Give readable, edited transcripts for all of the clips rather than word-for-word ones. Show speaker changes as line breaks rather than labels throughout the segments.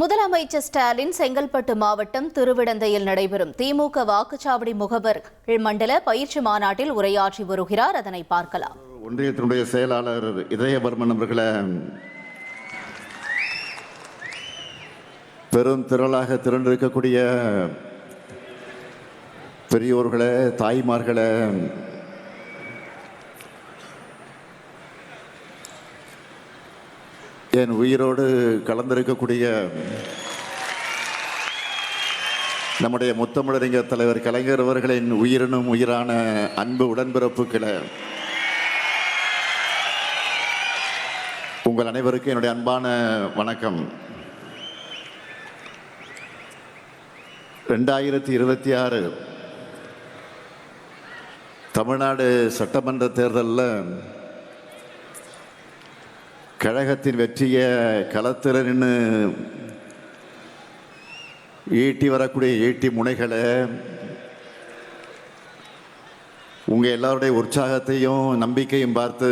முதலமைச்சர் ஸ்டாலின் செங்கல்பட்டு மாவட்டம் திருவிடந்தையில் நடைபெறும் திமுக வாக்குச்சாவடி முகவர்கள் மண்டல பயிற்சி மாநாட்டில் உரையாற்றி வருகிறார். அதனை பார்க்கலாம்.
ஒன்றியத்தினுடைய செயலாளர் இதயவர்மன் அவர்களை பெரும் திரளாக திரண்டிருக்கக்கூடிய பெரியோர்களே, தாய்மார்களே, என் உயிரோடு கலந்திருக்கக்கூடிய நம்முடைய முத்தமிழறிஞர் தலைவர் கலைஞர் அவர்களின் உயிரினும் உயிரான அன்பு உடன்பிறப்புகளை, உங்கள் அனைவருக்கும் என்னுடைய அன்பான வணக்கம். 2026 தமிழ்நாடு சட்டமன்ற தேர்தலில் கழகத்தின் வெற்றியை களத்தில் நின்று ஈட்டி வரக்கூடிய ஈட்டி முனைகளை, உங்கள் எல்லாருடைய உற்சாகத்தையும் நம்பிக்கையும் பார்த்து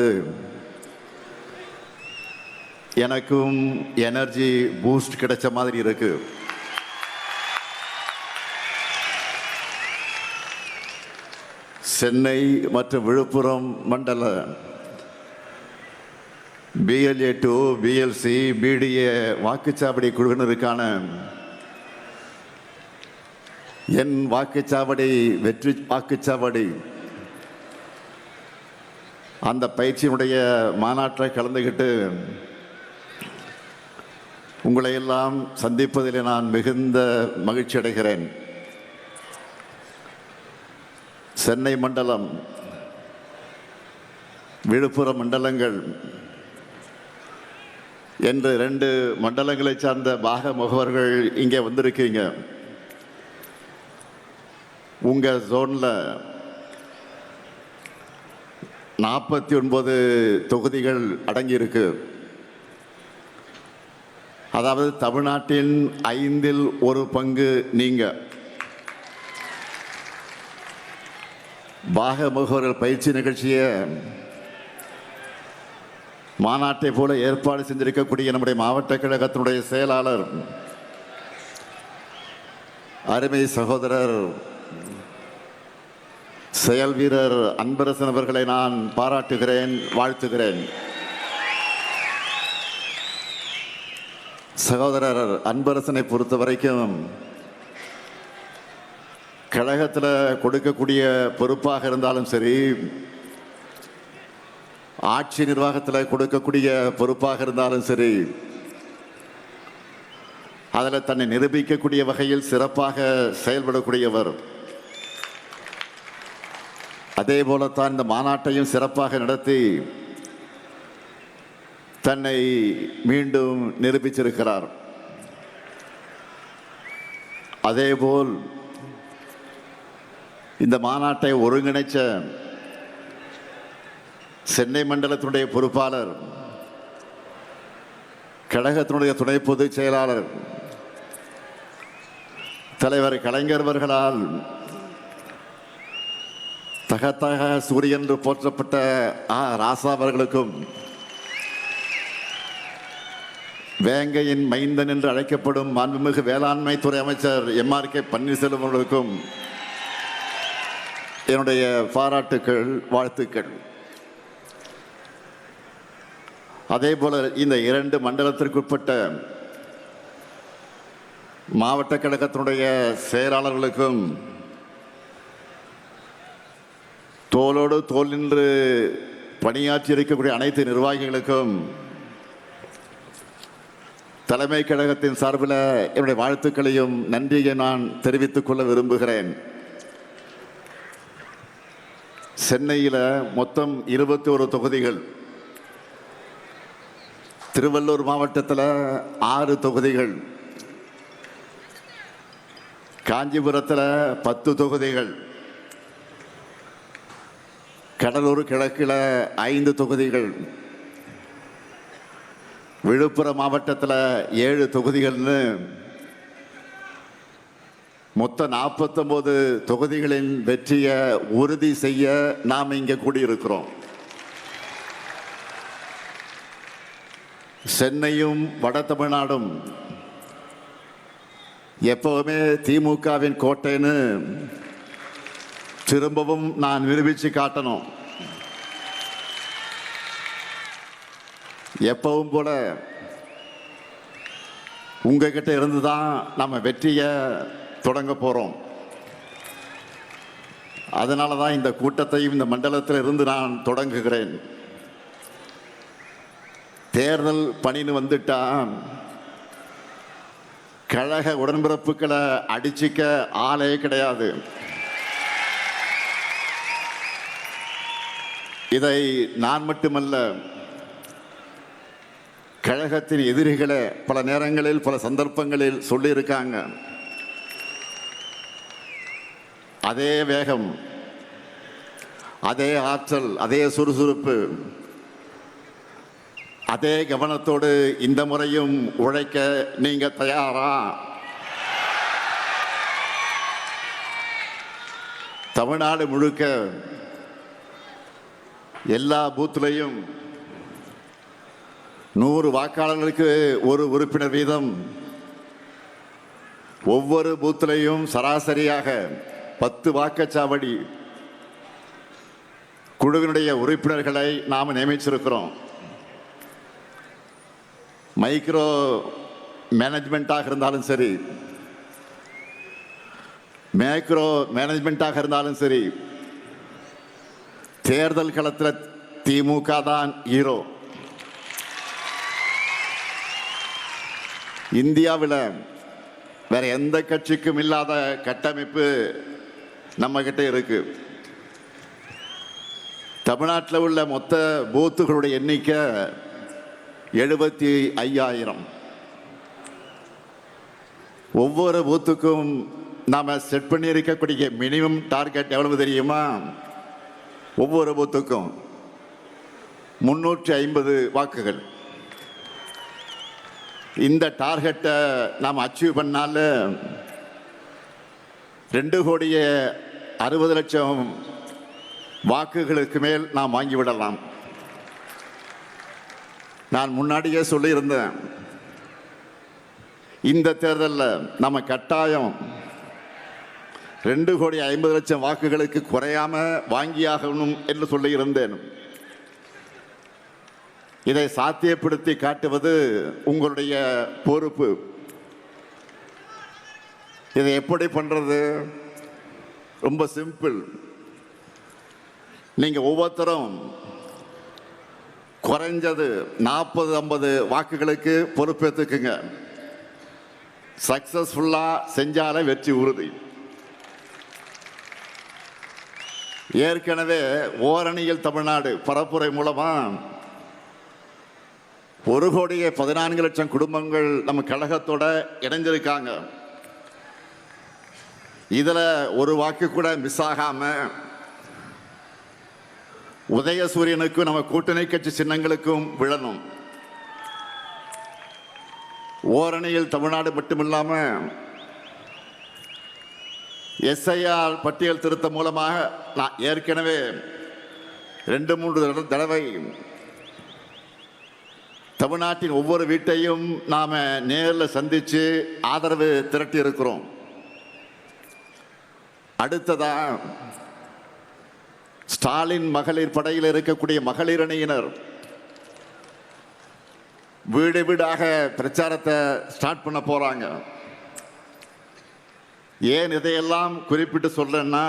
எனக்கும் எனர்ஜி பூஸ்ட் கிடைச்ச மாதிரி இருக்கு. சென்னை மற்றும் விழுப்புரம் மண்டல BLA 2, BLC, BDA வாக்குச்சாவடி குழுவினருக்கான என் வாக்குச்சாவடி வெற்றி வாக்குச்சாவடி அந்த பயிற்சியினுடைய மாநாட்டை கலந்துக்கிட்டு உங்களை எல்லாம் சந்திப்பதில் நான் மிகுந்த மகிழ்ச்சி அடைகிறேன். சென்னை மண்டலம், விழுப்புரம் மண்டலங்கள் என்று 2 மண்டலங்களை சார்ந்த பாக முகவர்கள் இங்கே வந்திருக்கீங்க. உங்கள் ஜோனில் 49 தொகுதிகள் அடங்கியிருக்கு. அதாவது தமிழ்நாட்டின் 5இல் 1 பங்கு நீங்கள் பாக முகவர்கள் பயிற்சி நிகழ்ச்சியை மாநாட்டை போல ஏற்பாடு செஞ்சிருக்கக்கூடிய நம்முடைய மாவட்ட கழகத்தினுடைய செயலாளர் அருமை சகோதரர் செயல் வீரர் அன்பரசன் அவர்களை நான் பாராட்டுகிறேன், வாழ்த்துகிறேன். சகோதரர் அன்பரசனை பொறுத்த வரைக்கும் கழகத்தில் கொடுக்கக்கூடிய பொறுப்பாக இருந்தாலும் சரி, ஆட்சி நிர்வாகத்தில் கொடுக்கக்கூடிய பொறுப்பாக இருந்தாலும் சரி, அதில் தன்னை நிரூபிக்கக்கூடிய வகையில் சிறப்பாக செயல்படக்கூடியவர். அதே போலத்தான் இந்த மாநாட்டையும் சிறப்பாக நடத்தி தன்னை மீண்டும் நிரூபிச்சிருக்கிறார். அதேபோல் இந்த மாநாட்டை ஒருங்கிணைச்ச சென்னை மண்டலத்தினுடைய பொறுப்பாளர், கழகத்தினுடைய துணை பொதுச் செயலாளர் தலைவர் கலைஞர் அவர்களால் தகத்தக சூரியன் என்று போற்றப்பட்ட ராசா அவர்களுக்கும், வேங்கையின் மைந்தன் என்று அழைக்கப்படும் மாண்புமிகு வேளாண்மை துறை அமைச்சர் MRK பன்னீர்செல்வம் அவர்களுக்கும் என்னுடைய பாராட்டுக்கள், வாழ்த்துக்கள். அதே போல இந்த 2 மண்டலத்திற்குட்பட்ட மாவட்ட கழகத்தினுடைய செயலாளர்களுக்கும், தோளோடு தோள் நின்று பணியாற்றி இருக்கக்கூடிய அனைத்து நிர்வாகிகளுக்கும் தலைமை கழகத்தின் சார்பில் என்னுடைய வாழ்த்துக்களையும் நன்றியை நான் தெரிவித்துக் கொள்ள விரும்புகிறேன். சென்னையில் மொத்தம் 21 தொகுதிகள், திருவள்ளூர் மாவட்டத்தில் 6 தொகுதிகள், காஞ்சிபுரத்தில் 10 தொகுதிகள், கடலூர் கிழக்கில் 5 தொகுதிகள், விழுப்புரம் மாவட்டத்தில் 7 தொகுதிகள்னு மொத்தம் 49 தொகுதிகளின் வெற்றியை உறுதி செய்ய நாம் இங்கே கூடியிருக்கிறோம். சென்னையும் வட தமிழ்நாடும் எப்பவுமே திமுகவின் கோட்டைன்னு திரும்பவும் நான் நிரூபித்து காட்டணும். எப்பவும் போல உங்ககிட்ட இருந்து தான் நம்ம வெற்றியை தொடங்க போகிறோம். அதனால தான் இந்த கூட்டத்தையும் இந்த மண்டலத்தில் இருந்து நான் தொடங்குகிறேன். தேர்தல் பணின்னு வந்துட்டா கழக உடன்பிறப்புகளை அடிச்சிக்க ஆளே கிடையாது. இதை நான் மட்டுமல்ல, கழகத்தின் எதிரிகளை பல நேரங்களில் பல சந்தர்ப்பங்களில் சொல்லியிருக்காங்க. அதே வேகம், அதே ஆற்றல், அதே சுறுசுறுப்பு, அதே கவனத்தோடு இந்த முறையும் உழைக்க நீங்க தயாரா? தமிழ்நாடு முழுக்க எல்லா பூத்துலையும் 100 வாக்காளர்களுக்கு ஒரு உறுப்பினர் வீதம், ஒவ்வொரு பூத்திலையும் சராசரியாக 10 வாக்குச்சாவடி குழுவினுடைய உறுப்பினர்களை நாம் நியமிச்சிருக்கிறோம். மைக்ரோ மேனேஜ்மெண்ட்டாக இருந்தாலும் சரி, மேக்ரோ மேனேஜ்மெண்ட்டாக இருந்தாலும் சரி, தேர்தல் களத்தில் திமுக தான் ஹீரோ. இந்தியாவில் வேற எந்த கட்சிக்கும் இல்லாத கட்டமைப்பு நம்ம கிட்ட இருக்கு. தமிழ்நாட்டில் உள்ள மொத்த பூத்துகளுடைய எண்ணிக்கை 75,000. ஒவ்வொரு பூத்துக்கும் நாம் செட் பண்ணி இருக்கக்கூடிய மினிமம் டார்கெட் எவ்வளவு தெரியுமா? ஒவ்வொரு பூத்துக்கும் 350 வாக்குகள். இந்த டார்கெட்டை நாம் அச்சீவ் பண்ணால 2,60,00,000 வாக்குகளுக்கு மேல் நாம் வாங்கிவிடலாம். நான் முன்னாடியே சொல்லியிருந்தேன், இந்த தேர்தலில் நம்ம கட்டாயம் 2,50,00,000 வாக்குகளுக்கு குறையாம வாங்கியாகணும் என்று சொல்லியிருந்தேன். இதை சாத்தியப்படுத்தி காட்டுவது உங்களுடைய பொறுப்பு. இதை எப்படி பண்றது? ரொம்ப சிம்பிள். நீங்க ஒவ்வொருத்தரும் குறைஞ்சது 40-50 வாக்குகளுக்கு பொறுப்பேற்றுக்குங்க. சக்சஸ்ஃபுல்லா செஞ்சாலே வெற்றி உறுதி. ஏற்கனவே ஓரணியில் தமிழ்நாடு பரப்புரை மூலமா 1,14,00,000 குடும்பங்கள் நம்ம கழகத்தோட இணைஞ்சிருக்காங்க. இதுல ஒரு வாக்கு கூட மிஸ் ஆகாம உதயசூரியனுக்கும் நம்ம கூட்டணி கட்சி சின்னங்களுக்கும் விழணும். ஓரணியில் தமிழ்நாடு மட்டுமில்லாம SIR பட்டியல் திருத்தம் மூலமாக நான் ஏற்கனவே 2-3 தடவை தமிழ்நாட்டின் ஒவ்வொரு வீட்டையும் நாம நேரில் சந்திச்சு ஆதரவு திரட்டி இருக்கிறோம். அடுத்ததா ஸ்டாலின் மகளிர் படையில் இருக்கக்கூடிய மகளிர் அணியினர் வீடு வீடாக பிரச்சாரத்தை ஸ்டார்ட் பண்ண போறாங்க. ஏன் இதையெல்லாம் குறிப்பிட்டு சொல்றேன்னா,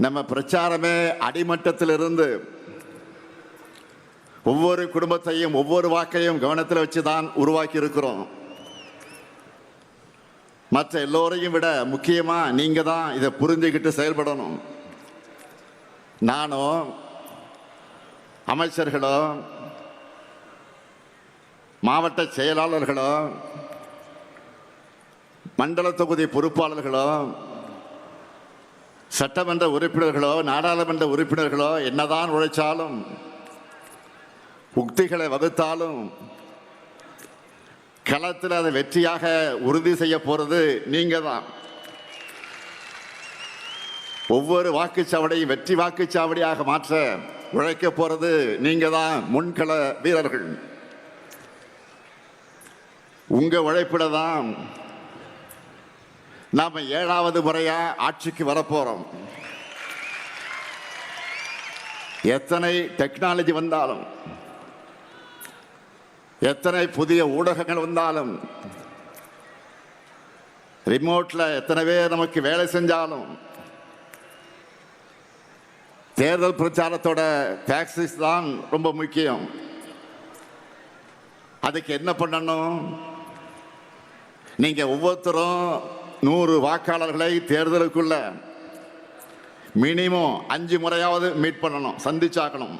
நம்ம பிரச்சாரமே அடிமட்டத்திலிருந்து ஒவ்வொரு குடும்பத்தையும் ஒவ்வொரு வாக்கையும் கவனத்தில் வச்சுதான் உருவாக்கி இருக்கிறோம். மற்ற எல்லோரையும் விட முக்கியமா நீங்க தான் இதை புரிஞ்சுக்கிட்டு செயல்படணும். நானோ அமைச்சர்களோ மாவட்ட செயலாளர்களோ மண்டல தொகுதி பொறுப்பாளர்களோ சட்டமன்ற உறுப்பினர்களோ நாடாளுமன்ற உறுப்பினர்களோ என்னதான் உழைச்சாலும் உக்திகளை வகுத்தாலும் களத்தில் அதை வெற்றியாக உறுதி செய்ய போறது நீங்க தான். ஒவ்வொரு வாக்குச்சாவடியும் வெற்றி வாக்குச்சாவடியாக மாற்ற உழைக்க போறது நீங்க தான், முன்கள வீரர்கள். உங்க உழைப்பிட தான் நாம 7வது முறையா ஆட்சிக்கு வரப்போறோம். எத்தனை டெக்னாலஜி வந்தாலும், எத்தனை புதிய ஊடகங்கள் வந்தாலும், ரிமோட்ல எத்தனை பேர் நமக்கு வேலை செஞ்சாலும், தேர்தல் பிரச்சாரத்தோட டாக்ஸிஸ் தான் ரொம்ப முக்கியம். அதுக்கு என்ன பண்ணணும்? நீங்க ஒவ்வொருத்தரும் 100 வாக்காளர்களை தேர்தலுக்குள்ள மினிமம் 5 முறையாவது மீட் பண்ணணும், சந்திச்சாக்கணும்.